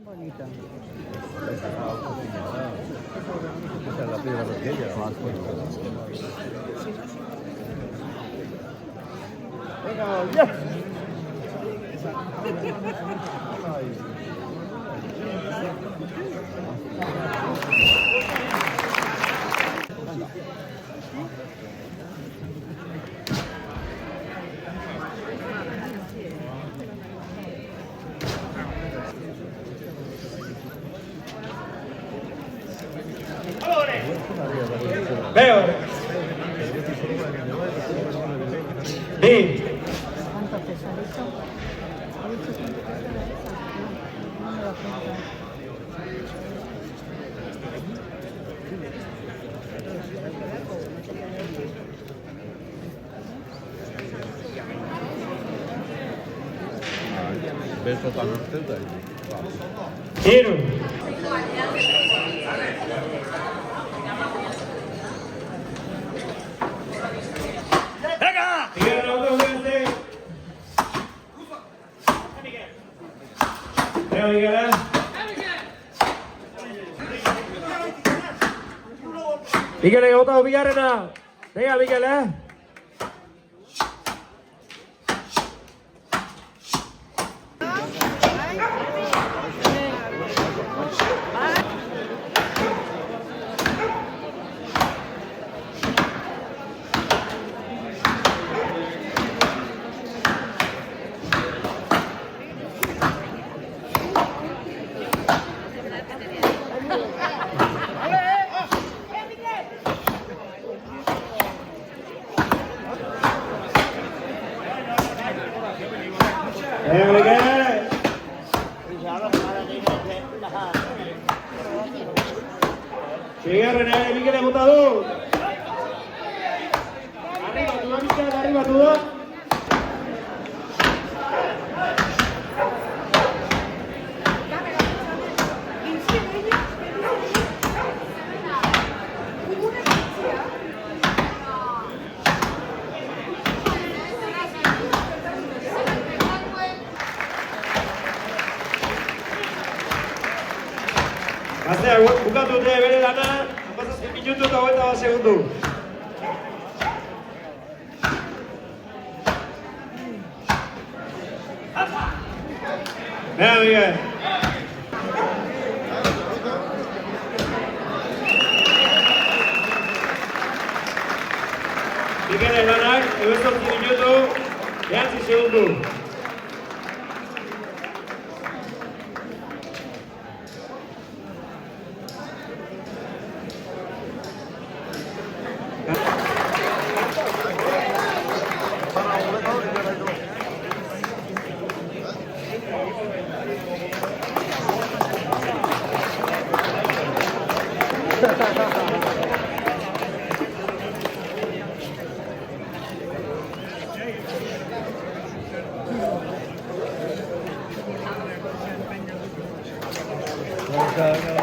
Bonita. Esa es la piedra pequeña, más bonita. Venga, ya. Veo. Sí. ¿Cuánto pesa esto? ¿Ha dicho cuánto pesa esa? No me lo cuenta. ¿Ves totalmente? Quiero. ¡Venga! Miguel, nosotros vente. Venga, Miguel. Miguel, que votado Villarena. Venga, Miguel, Miguel. Sigue René, Miguel agotador. Arriba, tú, Miguel, arriba, tú. Bukatu dute bere lana, 17 minutu eta 21 segundu. Venga, Miguel. Miguel lanak, 18 minutu, 9 segundu. Venga,